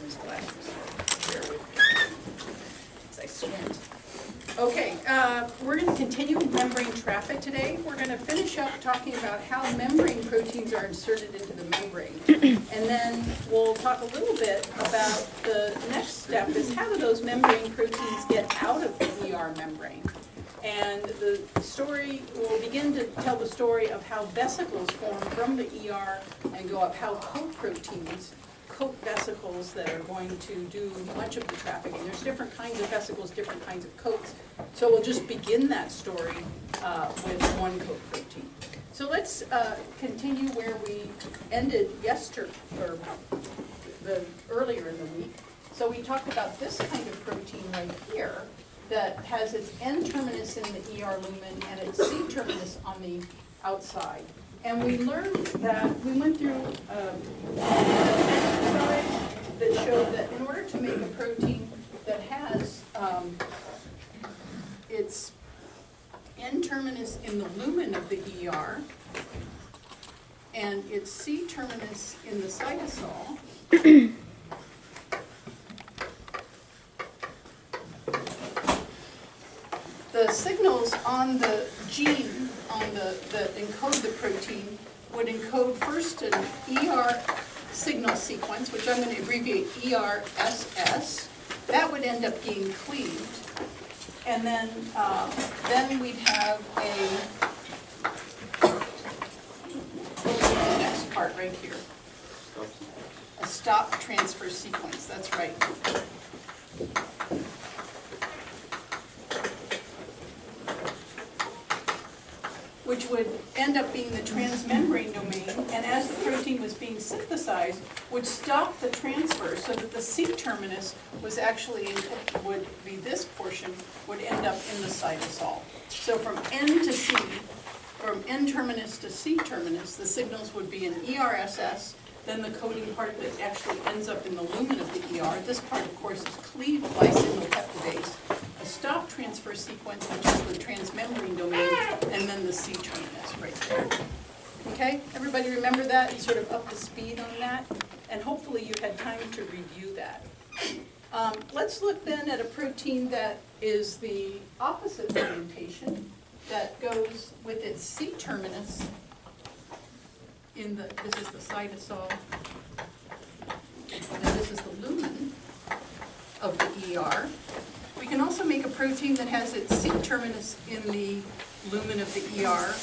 these glasses. Bear with me as I squint. Okay, we're going to continue membrane traffic today. We're going to finish up talking about how membrane proteins are inserted into the membrane. And then we'll talk a little bit about the next step is how do those membrane proteins get out of the ER membrane. And the story will begin to tell the story of how vesicles form from the ER and go up, how coat proteins coat vesicles that are going to do much of the trafficking. There's different kinds of vesicles, different kinds of coats. So we'll just begin that story with one coat protein. So let's continue where we ended earlier in the week. So we talked about this kind of protein right here that has its N-terminus in the ER lumen and its C-terminus on the outside. And we learned that, we went through an exercise that showed that in order to make a protein that has its N-terminus in the lumen of the ER and its C-terminus in the cytosol, the signals on the gene that encode the protein would encode first an ER signal sequence, which I'm going to abbreviate ERSS. That would end up being cleaved. And then we'd have the next part right here. A stop transfer sequence, that's right. Which would end up being the transmembrane domain, and as the protein was being synthesized, would stop the transfer so that the C-terminus was actually, would be this portion, would end up in the cytosol. So from N to C, from N-terminus to C-terminus, the signals would be an ERSS, then the coding part that actually ends up in the lumen of the ER. This part, of course, is cleaved by signal peptidase. A stop transfer sequence, which is the transmembrane domain, and then the C-terminus right there. Okay, everybody remember that and sort of up to speed on that? And hopefully you had time to review that. Let's look then at a protein that is the opposite orientation, that goes with its C-terminus in the, this is the cytosol, and this is the lumen of the ER. We can also make a protein that has its C-terminus in the lumen of the ER,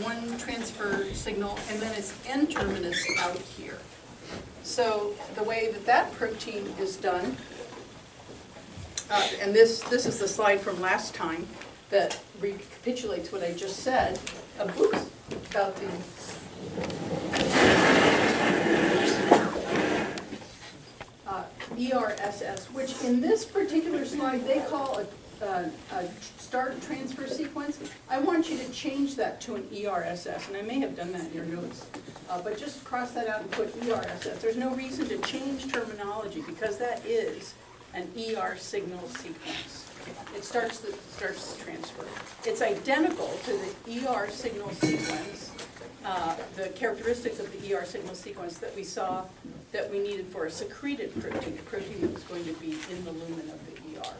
one transfer signal, and then its N-terminus out here. So the way that that protein is done, and this is the slide from last time that recapitulates what I just said, about the ERSS, which in this particular slide they call a start transfer sequence. I want you to change that to an ERSS, and I may have done that in your notes, but just cross that out and put ERSS. There's no reason to change terminology because that is an ER signal sequence. It starts the transfer. It's identical to the ER signal sequence, the characteristics of the ER signal sequence that we saw that we needed for a secreted protein, a protein that was going to be in the lumen of the ER.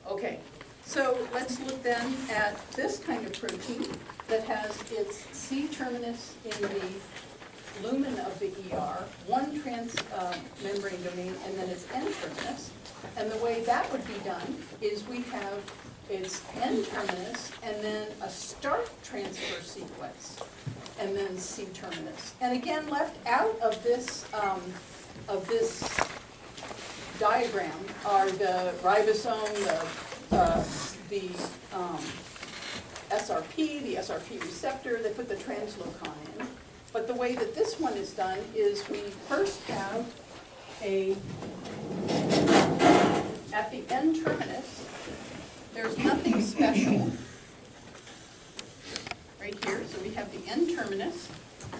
Okay, so let's look then at this kind of protein that has its C-terminus in the lumen of the ER, one transmembrane domain, and then its N-terminus. And the way that would be done is we have its N-terminus and then a start transfer sequence, and then C-terminus. And again, left out of this diagram are the ribosome, the SRP, the SRP receptor. They put the translocon in. But the way that this one is done is we first have at the N-terminus, there's nothing special right here. So we have the N-terminus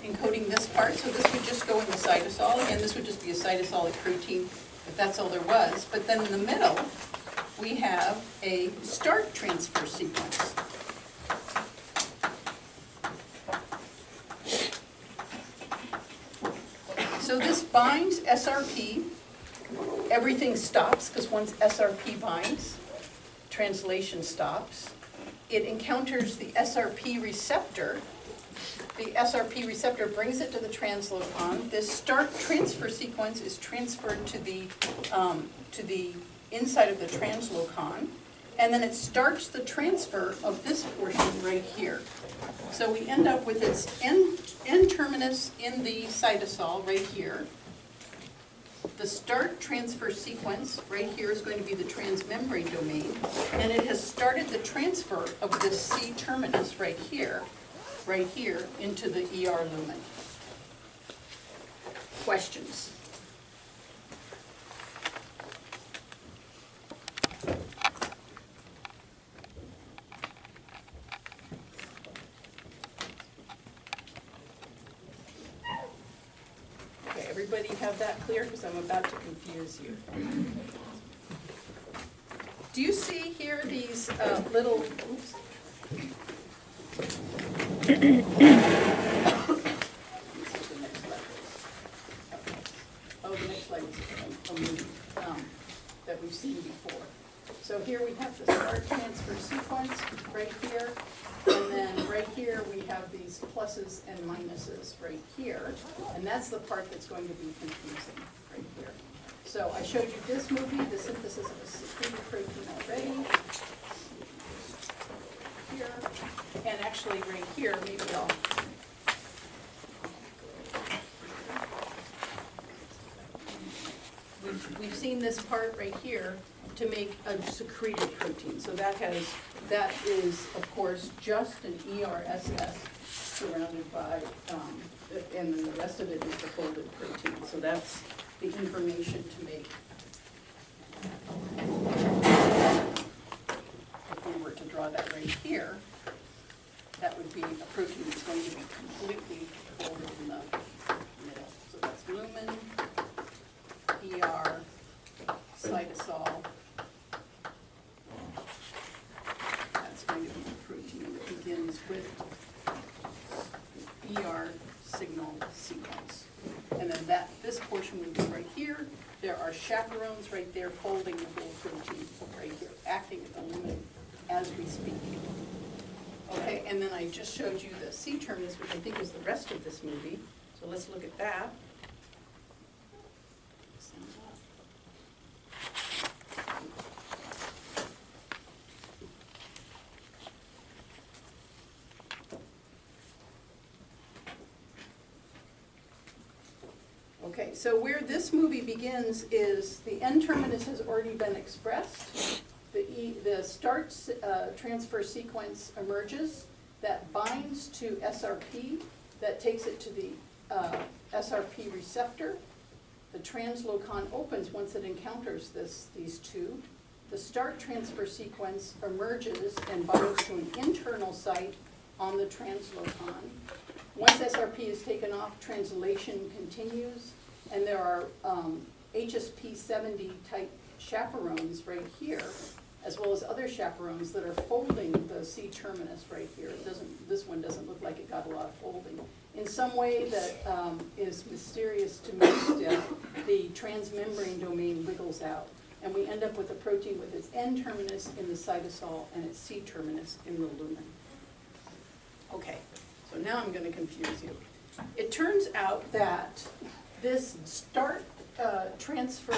encoding this part. So this would just go in the cytosol. Again, this would just be a cytosolic protein if that's all there was. But then in the middle, we have a start transfer sequence. So this binds SRP. Everything stops, because once SRP binds, translation stops. It encounters the SRP receptor. The SRP receptor brings it to the translocon. This start transfer sequence is transferred to the inside of the translocon, and then it starts the transfer of this portion right here. So we end up with its N terminus in the cytosol right here. The start transfer sequence right here is going to be the transmembrane domain, and it has started the transfer of this C terminus right here into the ER lumen. Questions? Okay, everybody have that clear, because I'm about to confuse you. Do you see here these little, oops. The next slide is a movie that we've seen before. So here we have the start transfer sequence right here, and then right here we have these pluses and minuses right here, and that's the part that's going to be confusing right here. So I showed you this movie, the synthesis of a secreted protein already. Here, and actually right here, maybe I'll we've seen this part right here to make a secreted protein. So that is of course just an ERSS surrounded by and then the rest of it is the folded protein. So that's the information to make. If we were to draw that right here, that would be a protein that's going to be completely folded in the middle. So that's lumen, ER, cytosol. That's going to be the protein that begins with the ER signal sequence. And then this portion would be right here. There are chaperones right there holding the whole protein right here, acting at the lumen as we speak. Okay, and then I just showed you the C terminus, which I think is the rest of this movie. So let's look at that. Okay, so where this movie begins is the N terminus has already been expressed. The start transfer sequence emerges that binds to SRP, that takes it to the SRP receptor. The translocon opens once it encounters these two. The start transfer sequence emerges and binds to an internal site on the translocon. Once SRP is taken off, translation continues, and there are HSP70 type chaperones right here, as well as other chaperones that are folding the C terminus right here. This one doesn't look like it got a lot of folding. In some way that is mysterious to me still, the transmembrane domain wiggles out, and we end up with a protein with its N terminus in the cytosol and its C terminus in the lumen. Okay, so now I'm going to confuse you. It turns out that this start transfer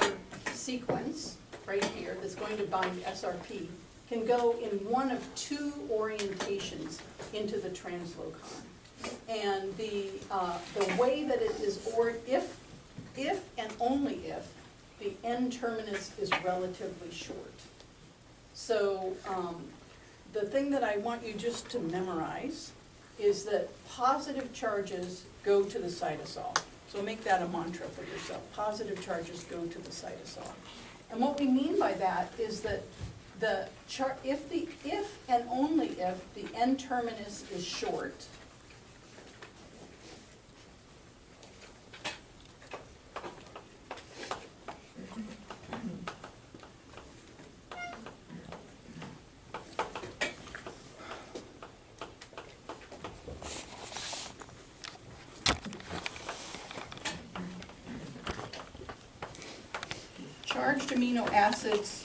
sequence right here that's going to bind SRP can go in one of two orientations into the translocon. And the way that it is, or if and only if, the N terminus is relatively short. So the thing that I want you just to memorize is that positive charges go to the cytosol. So make that a mantra for yourself. Positive charges go to the cytosol. And what we mean by that is that if and only if the N terminus is short, charged amino acids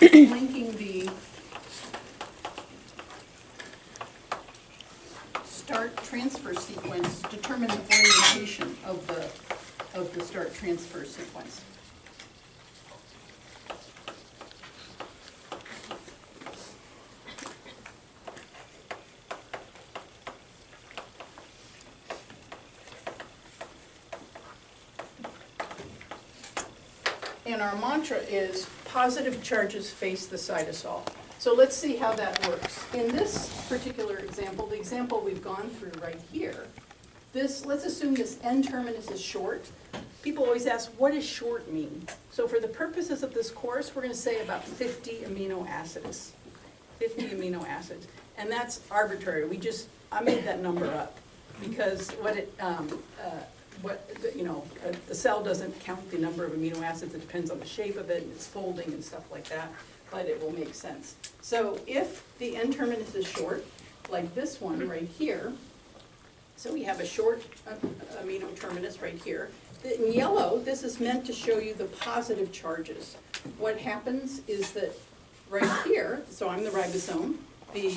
linking the start transfer sequence determine the orientation of the start transfer sequence. And our mantra is positive charges face the cytosol. So let's see how that works. In this particular example, the example we've gone through right here, let's assume this N-terminus is short. People always ask, what does short mean? So for the purposes of this course, we're going to say about 50 amino acids. 50 amino acids. And that's arbitrary. I made that number up because the cell doesn't count the number of amino acids. It depends on the shape of it and its folding and stuff like that, but it will make sense. So if the N-terminus is short, like this one right here, so we have a short amino terminus right here. In yellow, this is meant to show you the positive charges. What happens is that right here, so I'm the ribosome, the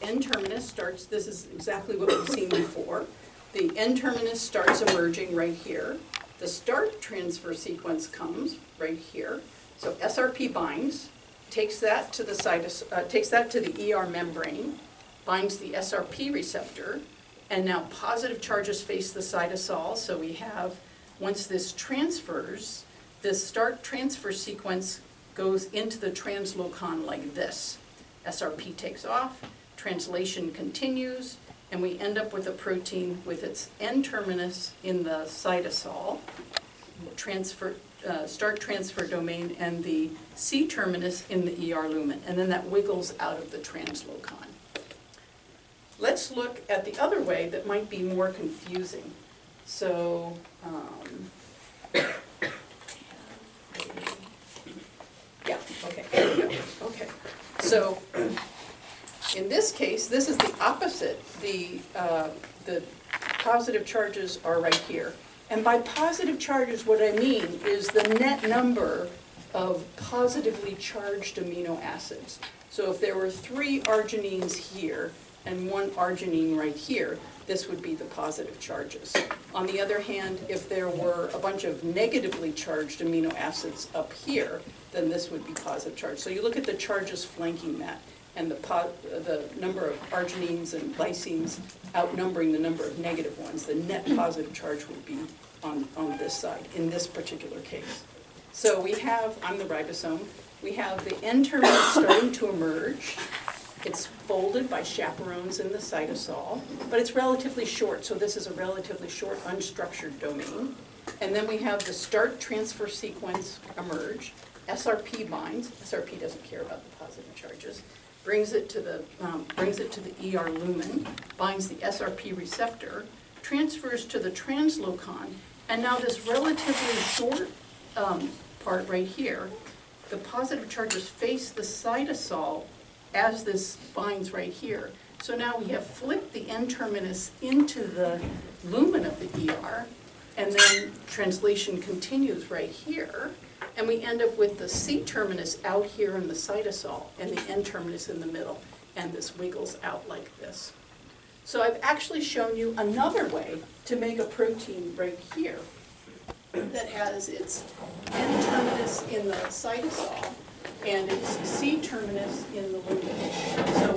N-terminus starts, this is exactly what we've seen before. The N-terminus starts emerging right here. The start transfer sequence comes right here. So SRP binds, takes that to the ER membrane, binds the SRP receptor, and now positive charges face the cytosol. So we have, once this transfers, this start transfer sequence goes into the translocon like this. SRP takes off, translation continues, and we end up with a protein with its N-terminus in the cytosol, start transfer domain, and the C-terminus in the ER lumen, and then that wiggles out of the translocon. Let's look at the other way that might be more confusing. So, yeah, okay, there we go. Okay, so in this case, this is the opposite. The positive charges are right here. And by positive charges, what I mean is the net number of positively charged amino acids. So if there were 3 arginines here and 1 arginine right here, this would be the positive charges. On the other hand, if there were a bunch of negatively charged amino acids up here, then this would be positive charge. So you look at the charges flanking that, and the number of arginines and lysines outnumbering the number of negative ones, the net positive charge would be on this side, in this particular case. So we have, I'm the ribosome, we have the N-terminus starting to emerge. It's folded by chaperones in the cytosol, but it's relatively short, so this is a relatively short unstructured domain. And then we have the start transfer sequence emerge. SRP binds. SRP doesn't care about the positive charges. Brings it to the ER lumen, binds the SRP receptor, transfers to the translocon, and now this relatively short part right here, the positive charges face the cytosol as this binds right here. So now we have flipped the N-terminus into the lumen of the ER, and then translation continues right here, and we end up with the C-terminus out here in the cytosol and the N-terminus in the middle, and this wiggles out like this. So I've actually shown you another way to make a protein right here that has its N-terminus in the cytosol and its C-terminus in the lumen. So